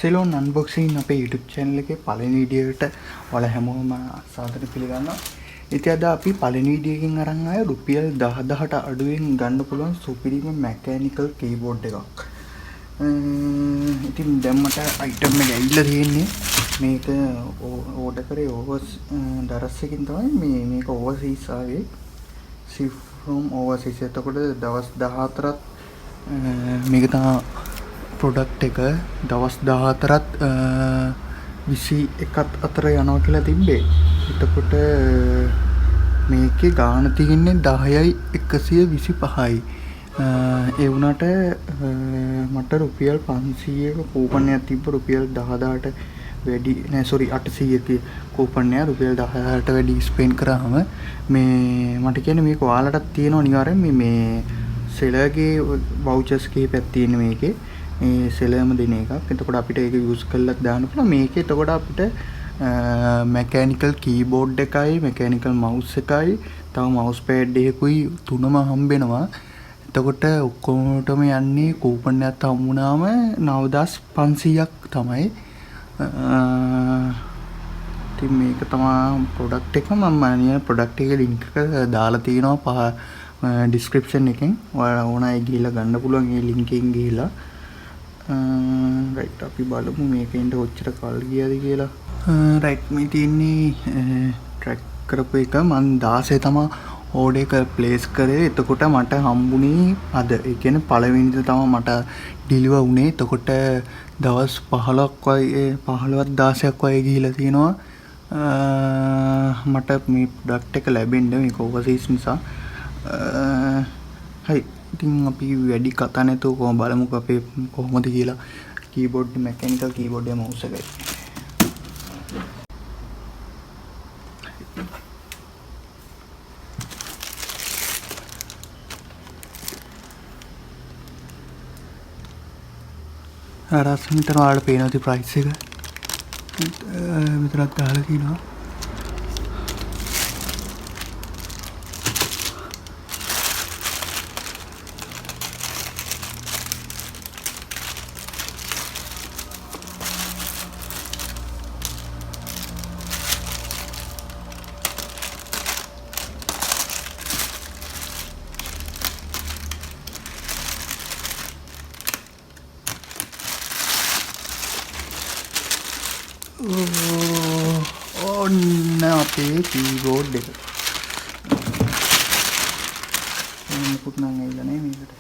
Ceylon unboxing අපේ YouTube channel එකේ පළවෙනි වීඩියෝ එකට ඔයාලා හැමෝම සාදර පිළිගන්නවා. ඉතින් අද අපි පළවෙනි වීඩියෝ එකකින් අරන් ආයේ රුපියල් 10000ට අඩුවෙන් ගන්න පුළුවන් සුපිරිම මැකැනිකල් කීබෝඩ් එකක්. ඉතින් දැන් මට අයිටම් එක ඇවිල්ලා තියෙන්නේ. මේක ඕඩර් කරේ දරස් එකකින් තමයි මේක ඕවර්සීස් ආවේ. shift from overseas. එතකොට දවස් 14ක් මේක තමයි ප්‍රොඩක්ට් එක දවස් 14ත් 21ත් අතර යනවා කියලා තිබ්බේ. එතකොට මේකේ ගාණ තියෙන්නේ 10යි 125යි. ඒ වුණාට මට රුපියල් 500ක කූපන් එකක් තිබ්බ රුපියල් 10000ට වැඩි නෑ සෝරි 800ක කූපන් එක රුපියල් 10000ට වැඩි ස්පෙන්ඩ් කරාම මේ මට කියන්නේ මේක ඔයාලටත් තියෙනවා අනිවාර්යෙන් මේ සෙලර්ගේ වවුචර්ස් කීපයක් තියෙන මේකේ. මේ සෙලර්ම දෙන එකක්. එතකොට අපිට ඒක යූස් කරලා දාන්න පුළුවන්. මේකේ එතකොට අපිට මැකැනිකල් කීබෝඩ් එකයි මැකැනිකල් මවුස් එකයි තව මවුස් පෑඩ් එකකුයි තුනම හම්බෙනවා. එතකොට ඔක්කොමටම යන්නේ කූපන් එකක් හම්බුනාම 9500ක් තමයි. ඉතින් මේක තමයි ප්‍රොඩක්ට් එක. මම අනිවාර්ය ප්‍රොඩක්ට් එකේ ලින්ක් එක දාලා තියෙනවා ඩිස්ක්‍රිප්ෂන් එකෙන්. ඔයාලා ඕන අය ගිහලා ගන්න පුළුවන් ඒ ලින්ක් එකෙන් ගිහලා. රයිට් අපි බලමු මේකෙන්ද කොච්චර කල් ගියද කියලා. රයිට් මේ තියෙන්නේ ට්‍රැක් කරපු එක මම 16 තමයි ඕඩර් එක ප්ලේස් කරේ. එතකොට මට හම්බුනේ අද. ඒ කියන්නේ පළවෙනිද තමයි මට ඩිලිවර් වුණේ. එතකොට දවස් 15ක් වගේ 15ක් 16ක් වගේ ගිහිලා තියෙනවා. මට මේ ප්‍රොඩක්ට් එක ලැබෙන්නේ මේක ඕවර්සීස් නිසා. හරි ඉතින් අපි වැඩි කතා නැතුව කොහොම බලමුකෝ අපේ කොහොමද කියලා කීබෝඩ් මැකැනිකල් කීබෝඩ් එක මවුස් එකයි. රසමිතර වල පේනවා ප්‍රයිස් එක විතරක් ගහලා තියෙනවා. ඔන්න අපේ කීබෝඩ් එක. මොකුත් නම් ඇවිල්ලා නැහැ මේකට.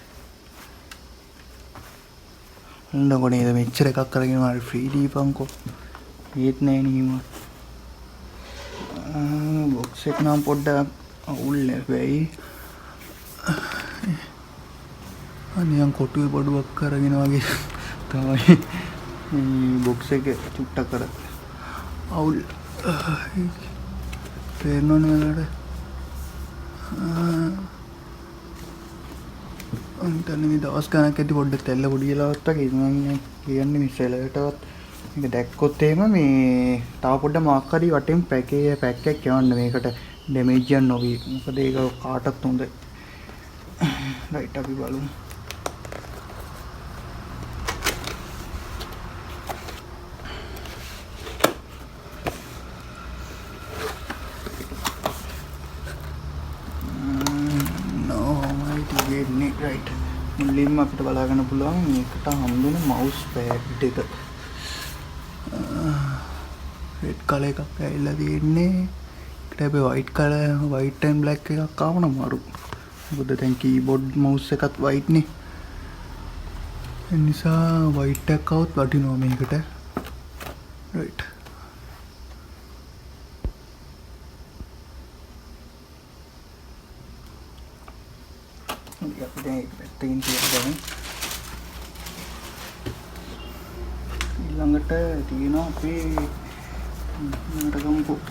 නෝනේ නේද මෙච්චර එකක් කරගෙන මාරි ෆ්‍රී දීපන්කෝ. ඒත් නෑ නීම. බොක්ස් එක නම් පොඩ්ඩක් අවුල් වෙයි. අනියන් කොටුවේ බඩුවක් කරගෙන වගේ තමයි මේ බොක්ස් එක චුට්ටක් කර අවුල් තේරෙනවනේ ඔයාලට. අන්තන්නේ මේ දවස් ගණක් ඇති පොඩ්ඩක් තැල්ල පොඩි වෙලාවත් වගේ මම කියන්නේ මේ සෙලරටවත් මේක දැක්කොත් එහෙම මේ තව පොඩ්ඩක් මාක් හරි වටෙන් පැක් එකක් යවන්න මේකට ඩැමේජ් යන්න නොවි. මොකද ඒක කාටත් හොඳයි. රයිට් අපි බලමු. රයිට් මුලින්ම අපිට බලා ගන්න පුළුවන් මේකට හම්බෙන මවුස් පෑඩ් එක. රෙඩ් කලර් එකක් ඇවිල්ලා තියෙන්නේ. ඒකට අපි වයිට් ඇන්ඩ් බ්ලැක් එකක් ආවම අමාරු. මොකද දැන් කීබෝඩ් මවුස් එකත් වයිට් නේ. ඒ නිසා වයිට් එකක් આવුත් වටිනවා මේකට. රයිට් අපි දැන් ඒක පැත්තකින් තියලා ඊළඟට තියෙනවා අපේ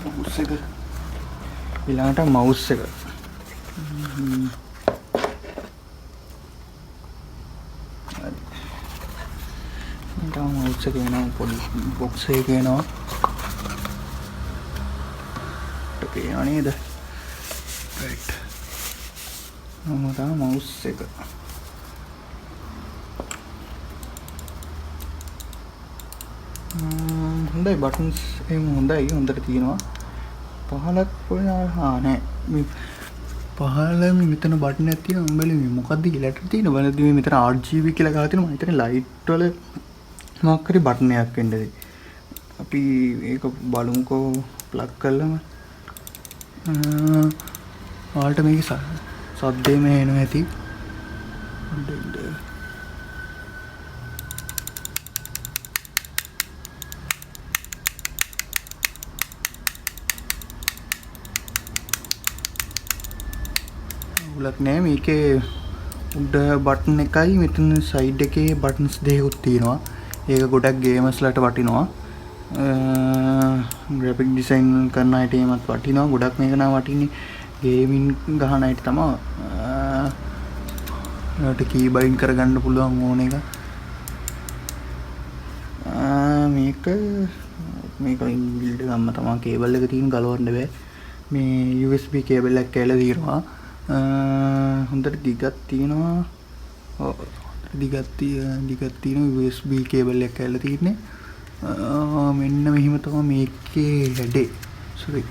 මවුස් එක. ඊළඟට මවුස් එක. හරි මවුස් එක එනවා පොඩි බොක්ස් එකක එනවා. පේනවා නේද? රයිට් මවුස් එක. හොඳයි බටන්ස් එහෙම හොඳයි හොඳට තියෙනවා. පහලක් නෑ මේ පහල මෙතන බටන් එකක් තියෙනවා. උඹල මේ මොකද්ද කියලා තියෙන බලද්දි මේ මෙතන RGB කියලා ගහලා තියෙනවා. මම හිතන්නේ ලයිට් වල මොකක් හරි බටන් එකක් වෙන්නද. අපි ඒක බලමුකෝ ප්ලග් කරලාම. ඔයාලට මේක සද්දේම එනවා ඇති. උලක් නෑ මේකේ උඩ බටන් එකයි මෙතන සයිඩ් එකේ බටන්ස් දෙකක් තියෙනවා. ඒක ගොඩක් ගේමර්ස්ලාට වටිනවා. ග්‍රැෆික් ඩිසයින් කරන අයට එමත් වටිනවා. ගොඩක් මේක නම් වටින්නේ ගේමින් ගහන අයට තමයි. ඒකට කී බයින්ඩ් කරගන්න පුළුවන් ඕන එක. මේක ඉන්බිල්ඩ් ගම්ම තමයි කේබල් එක තියෙන ගලවන්න බෑ. මේ USB කේබල් එකක් කැලේ තියෙනවා. හොඳට දිගක් තියෙනවා. දිගක් තියෙන USB කේබල් එකක් කැලේ තියෙන්නේ. මෙන්න මෙහිම තමයි මේකේ හැඩේ. සෝරි.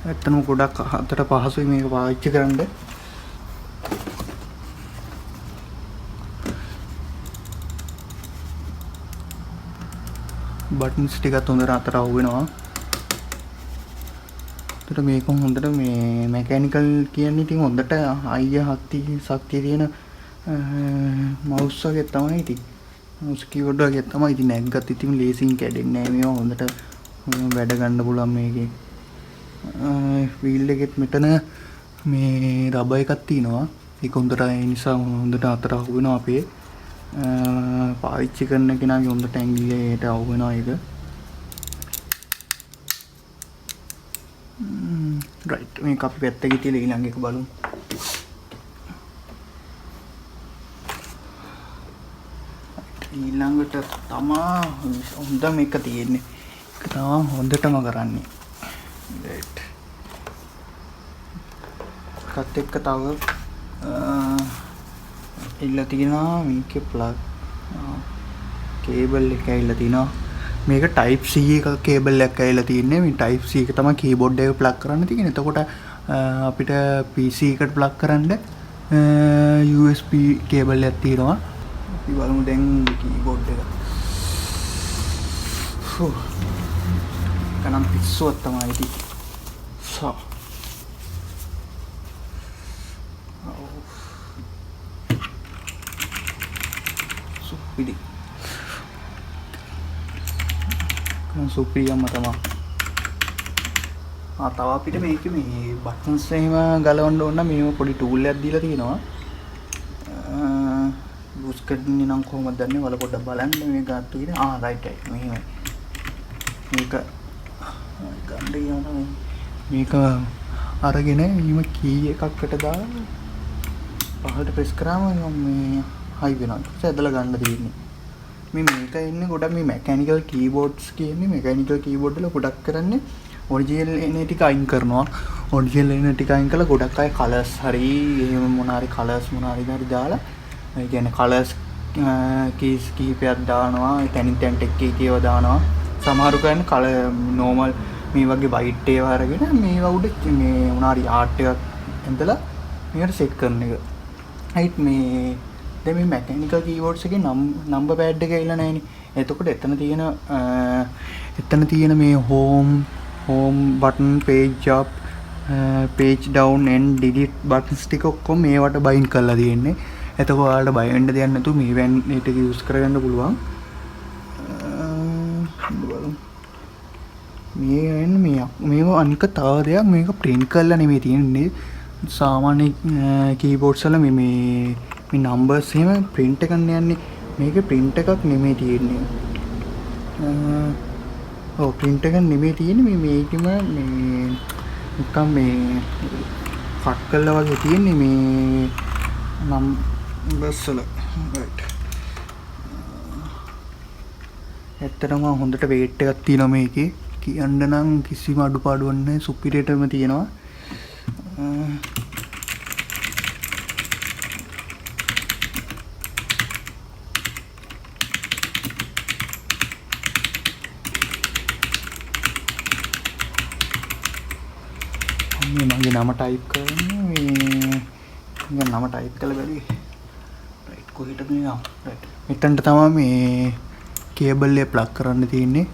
ඇත්තටම ගොඩක් අතට පහසුයි මේක පාවිච්චි කරන්න. බටන්ස් ටිකත් හොඳට අතට අවු වෙනවා. ඒතර මේක හොඳට මේ මෙකැනිකල් කියන්නේ ඉතින් හොඳට ශක්තිය තියෙන මවුස් වගේ තමයි ඉතින්. මවුස් කීබෝඩ් වගේ තමයි ඉතින් නැග්ගත් ඉතින් ලේසියෙන් කැඩෙන්නේ නැහැ. මේවා හොඳට වැඩ ගන්න පුළුවන් මේකේ. වීල් එකෙත් මෙතන මේ රබර් එකක් තියෙනවා. ඒක හොඳට ඒ නිසා හොඳට අතට අහු වෙනවා අපේ. පාවිච්චි කරන කෙනාගේ හොඳට ඇඟිල්ලේට අහු වෙනවා ඒක. රයිට් මේක අපි පැත්තක තියලා ඊළඟ එක බලමු. ඊළඟට තමා හොඳ මේක තියෙන්නේ. ඒක තමා හොඳටම කරන්නේ. රයිට්. කත් එක්ක තව ඉල්ල තියෙනවා මේකේ ප්ලග් කේබල් එක ඇවිල්ලා තිනවා. මේක type C එක කේබල් එකක් ඇවිල්ලා තියෙන්නේ. මේ type C එක තමයි කීබෝඩ් එක ප්ලග් කරන්න තියෙන්නේ. එතකොට අපිට PC එකට ප්ලග් කරන්න USB කේබල් එකක් තියෙනවා. අපි බලමු දැන් කීබෝඩ් එක. කනම් පිස්සුවක් තමයි ඉතින්. සුපිරි. සුපිරියම්ම තමයි. තව අපිට මේක මේ බටන්ස් එහෙම ගලවන්න ඕන නම් මේව පොඩි ටූල් එකක් දීලා තියෙනවා. යූස් කරන්නේ නම් කොහොමද දන්නේ? වල පොඩ්ඩක් බලන්න මේ ගත්තු කියන. Right right. මෙහෙමයි. මේක ගන්න යනවා. මේක අරගෙන ඊම කී එකකට දාලා පහළට ප්‍රෙස් කරාම මේ හයි වෙනවා. ඒක ඇදලා ගන්න තියෙන්නේ. මේක ඉන්නේ ගොඩක් මේ මෙකැනිකල් කීබෝඩ්ස් කියන්නේ මෙකැනිකල් කීබෝඩ් වල ගොඩක් කරන්නේ ඔරිජිනල් එන ටික අයින් කරනවා. ඔරිජිනල් එන ටික අයින් කරලා ගොඩක් අය කලර්ස් හරි එහෙම මොන හරි කලර්ස් මොන හරි දාලා ඒ කියන්නේ කලර්ස් කීස් කීපයක් දානවා. තැනින් තැනට එක එකව දානවා. සමහරු කියන්නේ කලර් නෝමල් මේ වගේ වයිට් ඒවා අරගෙන මේවා උඩ මේ මොන හරි ආර්ට් එකක් ඇඳලා මේකට සෙට් කරන එක. හයිට් මේ දැන් මේ මෙකැනිකල් කීබෝඩ්ස් එකේ නම්බර් පෑඩ් එක ඇවිල්ලා නැහැනේ. එතකොට එතන තියෙන මේ home button page up page down and delete buttons ටික ඔක්කොම මේවට බයින්ඩ් කරලා තියෙන්නේ. එතකොට ඔයාලට බය වෙන්න දෙයක් නැතුව මේ වැන් එක යූස් කරගන්න පුළුවන්. මේක අනික තව දෙයක් මේක print කරලා නෙමෙයි තියෙන්නේ. සාමාන්‍ය කීබෝඩ්ස් වල මේ නම්බර්ස් එහෙම print එකක් යන්නේ. මේකේ print එකක් නෙමෙයි තියෙන්නේ. print එකක් නෙමෙයි තියෙන්නේ. මේකෙම මේ නිකන් මේ කට් කරලා වගේ තියෙන්නේ මේ නම්බර්ස් වල. රයිට්. ඇත්තටම හොඳට weight එකක් තියෙනවා මේකේ. කියන්න නම් කිසිම අඩුපාඩුවක් නැහැ. සුපිරියටම තියෙනවා. මේ මගේ නම ටයිප් කරන්න මේ නම ටයිප් කළ බැරි රයිට් කොහෙටද මේ රයිට් මෙතනට තමයි මේ කේබල් එක ප්ලග් කරන්න තියෙන්නේ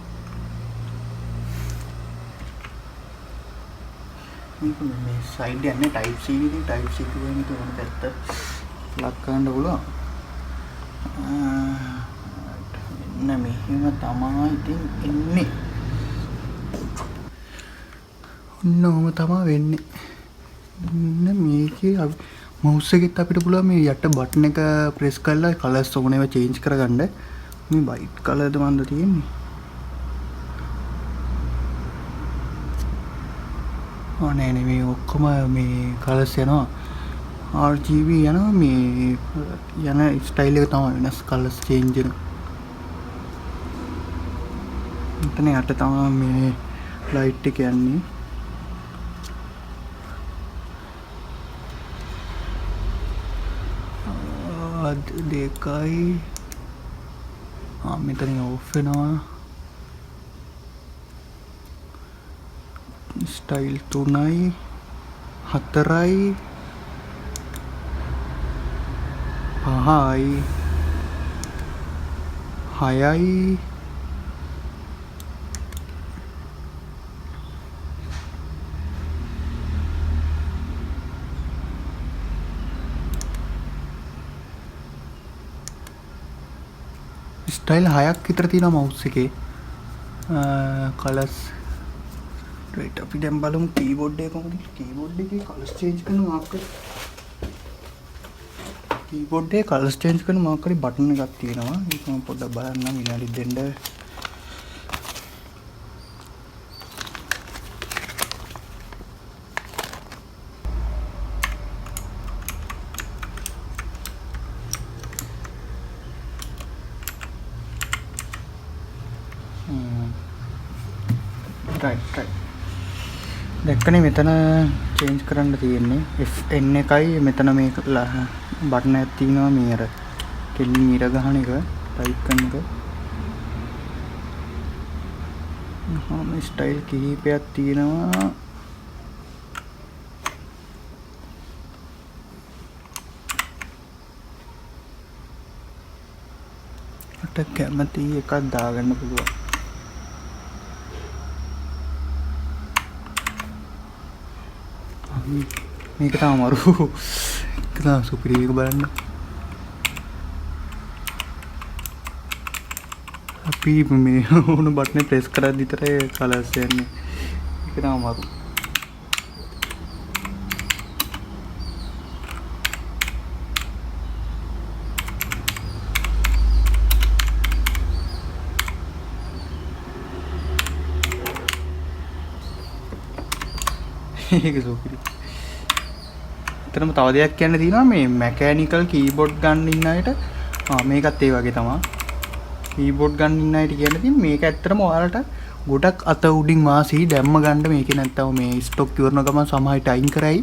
මේක මේ සයිඩ් යන්නේ ටයිප් C විදිහට ටයිප් C කියන්නේ තුන පැත්ත ප්ලග් කරන්න පුළුවන් මෙන්න මෙහෙම තමයි ඉතින් එන්නේ ඔන්නෝම තමයි වෙන්නේ මෙන්න මේකේ මවුස් එකෙත් අපිට පුළුවන් මේ යට බටන් එක ප්‍රෙස් කරලා කලර්ස් ඕන ඒවා චේන්ජ් කරගන්න මේ වයිට් කලර්ද මන්ද තියෙන්නේ නෑ නේ මේ ඔක්කොම මේ කලර්ස් යනවා RGB යනවා මේ යන ස්ටයිල් එක තමයි වෙනස් කලර්ස් චේන්ජ් වෙන මෙතන යට තමයි මේ ලයිට් එක යන්නේ දෙකයි මෙතන ඔෆ් වෙනවා ස්ටයිල් 3යි 4යි 5යි 6යි ස්ටයිල් 6ක් විතර තියෙනවා මවුස් එකේ කලර්ස් රයිට් අපි දැන් බලමු කීබෝඩ් එක කොහොමද කීබෝඩ් එකේ කලර්ස් චේන්ජ් කරන මාකර් කීබෝඩ් එකේ කලර්ස් චේන්ජ් කරන මාකරේ බටන් එකක් තියෙනවා ඒක මම පොඩ්ඩක් බලන්නම් විනාඩි දෙන්න right දැක්කනේ මෙතන චේන්ජ් කරන්න තියෙන්නේ FN එකයි මෙතන මේ බටන් එකක් තියෙනවා මේ අර කෙලින් ඉර ගහන එක ටයිප් කරන එක මේ ස්ටයිල් කිහිපයක් තියෙනවා මට කැමති එකක් දාගන්න පුළුවන් මේක තමයි අමාරු ඒක තමයි සුපිරි එක බලන්න අපි මේ ඕන බටන් ප්‍රෙස් කරද්දි විතරයි කලර්ස් යන්නේ ඒක තමයි අමාරු ඒක සුපිරි එතනම තව දෙයක් කියන්න තියෙනවා මේ මැකැනිකල් කීබෝඩ් ගන්න ඉන්න අයට මේකත් ඒ වගේ තමයි කීබෝඩ් ගන්න ඉන්න අයට කියන්න තියෙන්නේ මේක ඇත්තටම ඔයාලට ගොඩක් අත උඩින් වාසි දැම්ම ගන්න මේකේ නැත්තම් මේ ස්ටොක් ඉවරන ගමන් සමහරට අයින් කරයි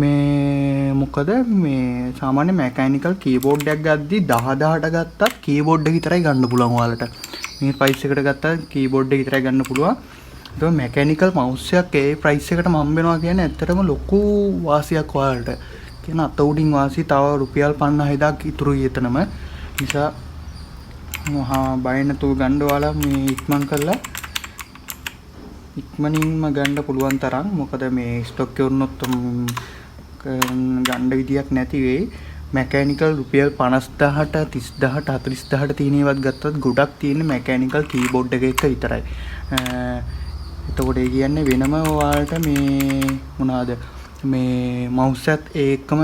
මේ මොකද මේ සාමාන්‍ය මැකැනිකල් කීබෝඩ් එකක් ගද්දි 10000ට ගත්තත් කීබෝඩ් එක විතරයි ගන්න පුළුවන් ඔයාලට මේ ප්‍රයිස් එකට ගත්තත් කීබෝඩ් එක විතරයි ගන්න පුළුවන් तो मैकेनिकल माउस එකක් ඒ ප්‍රයිස් එකටම හම්බ වෙනවා කියන්නේ ඇත්තටම ලොකු වාසියක් ඔයාලට. කියන අත උඩින් වාසිය තව රුපියල් 56000ක් ඉතුරුයි එතනම. නිසා බය නැතුව ගන්න ඔයාලා මේ ඉක්මන් කරලා ඉක්මනින්ම ගන්න පුළුවන් තරම්. මොකද මේ ස්ටොක් එකවරුනොත් ගන්න විදියක් නැති වෙයි. मैकेनिकल රුපියල් 50000ට 30000ට 40000ට තියෙන ඒවත් ගත්තත් ගොඩක් තියෙන්නේ मैकेनिकल කීබෝඩ් එක විතරයි. එතකොට ඒ කියන්නේ වෙනම ඔයාලට මේ මොනවාද මේ මවුස් එකත් ඒකම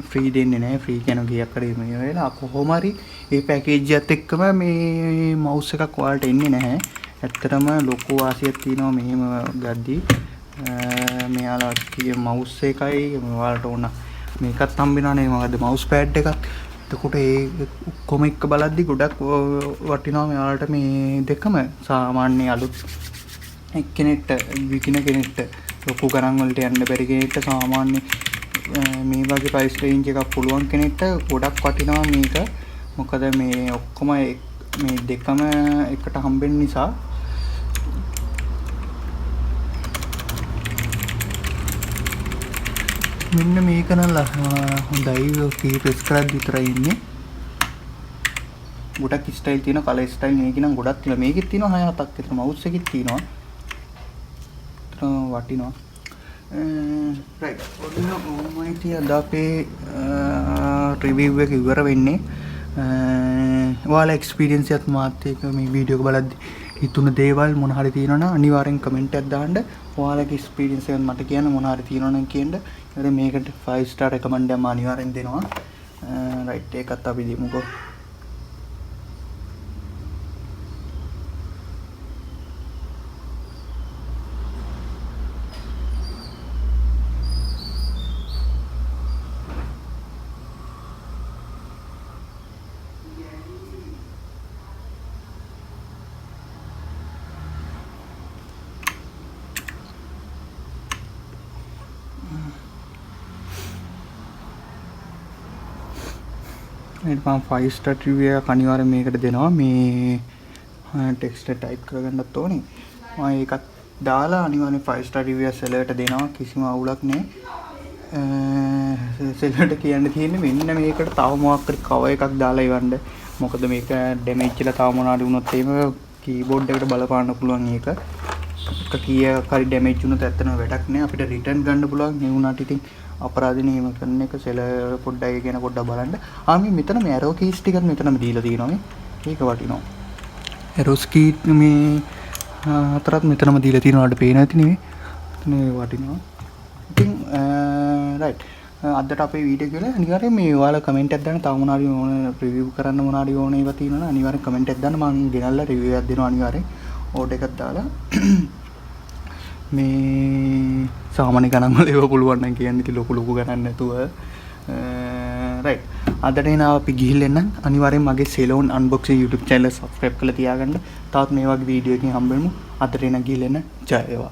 ෆ්‍රී දෙන්නේ නැහැ ෆ්‍රී කියන කීයක් හරි මේ වෙලා කොහොම හරි ඒ පැකේජ් එකත් එක්කම මේ මවුස් එකක් ඔයාලට එන්නේ නැහැ ඇත්තටම ලොකු වාසියක් තියෙනවා මෙහෙම ගද්දි මෙයාලා කිය මවුස් එකයි ඔයාලට ඕන මේකත් හම්බෙනවානේ මොකද මවුස් පෑඩ් එකක් එතකොට ඒ ඔක්කොම එක්ක බලද්දි ගොඩක් වටිනවා මෙයාලට මේ දෙකම සාමාන්‍ය අලුත් කෙනෙක්ට විකින කෙනෙක්ට ලොකු ගණන් වලට යන්න බැරි කෙනෙක්ට සාමාන්‍ය මේ වගේ ප්‍රයිස් රේන්ජ් එකක් පුළුවන් කෙනෙක්ට ගොඩක් වටිනවා මේක මොකද මේ ඔක්කොම මේ දෙකම එකට හම්බෙන්න නිසා මෙන්න මේක නම් හොඳයි ප්‍රෙස් කරද්දි විතරයි ඉන්නේ. ගොඩක් ස්ටයිල් තියෙනවා, කලර් ස්ටයිල් මේක නම් ගොඩක් තියෙනවා. මේකෙත් තියෙනවා 6-7ක් විතර මවුස් එකෙත් තියෙනවා. වටිනවා. රයිට්. ඔන්න ඉතින් අපේ රිවිව් එක ඉවර වෙන්නේ. ඔයාලා එක්ස්පීරියන්ස් එකත් මාත් එක්ක මේ වීඩියෝ එක බලද්දි හිතුණ දේවල් මොන හරි තියෙනවා නම් අනිවාර්යෙන් කමෙන්ට් එකක් දාන්න. ඔයාලගේ එක්ස්පීරියන්ස් එක මට කියන්න මොන හරි තියෙනවා නම් කියන්න. ඊට මේකට 5 star recommend එකක් අනිවාර්යෙන් දෙනවා. රයිට් ඒකත් අපි දෙමුකෝ. ඊට මම 5 star review එක අනිවාර්යෙන් මේකට දෙනවා. මේ ටෙක්ස්ට් එක ටයිප් කරගන්නත් ඕනේ. මම ඒකත් දාලා අනිවාර්යෙන් 5 star review එක සෙලර්ට දෙනවා. කිසිම අවුලක් නැහැ. සෙලර්ට කියන්න තියෙන්නේ මෙන්න මේකට තව මොකක් හරි කවර් එකක් දාලා ඉවන්න. මොකද මේක ඩැමේජ් වෙලා තව මොනවාරි වුණොත් එහෙම කීබෝඩ් එකට බලපාන්න පුළුවන් ඒක. එක කීයක් හරි ඩැමේජ් වුණොත් ඇත්තටම වැඩක් නැහැ. අපිට රිටර්න් ගන්න පුළුවන්. ඒ වුණාට ඉතින් අපරාධිනේ එහෙම කරන එක සෙලර් පොඩ්ඩයි ගැන පොඩ්ඩක් බලන්න. මේ මෙතන මේ ඇරෝ කීස් ටිකත් මෙතනම දීලා තියෙනවා මේ. ඒක වටිනවා. ඇරෝස් කී මේ හතරත් මෙතනම දීලා තියෙනවා. අපිට පේන ඇති නෙමෙයි. මේ වටිනවා. ඉතින් රයිට්. අදට අපේ වීඩියෝ එක අනිවාර්යෙන් මේ ඔයාලා කමෙන්ට් එකක් දාන්න. තව මොනාරි ඕන රිවිව් කරන්න මොනාරි ඕන ඒවා තියෙනවා නම් අනිවාර්යෙන් කමෙන්ට් එකක් දාන්න. මම ගෙනල්ලා රිවිව් එකක් දෙනවා අනිවාර්යෙන්. ඕඩර් එකක් දාලා මේ සාමාන්‍ය ගණන් වල ඒව පුළුවන් නම් කියන්නේ ඉතින් ලොකු ගණන් නැතුව රයිට්. අදට එන අපි ගිහිල්ලා එන්න. අනිවාර්යෙන් මගේ Ceylon unboxing YouTube channel subscribe කරලා තියාගන්න. තවත් මේ වගේ වීඩියෝ එකකින් හම්බ වෙමු. අදට එන ගිහිල්ලා එන්න. ජය වේවා.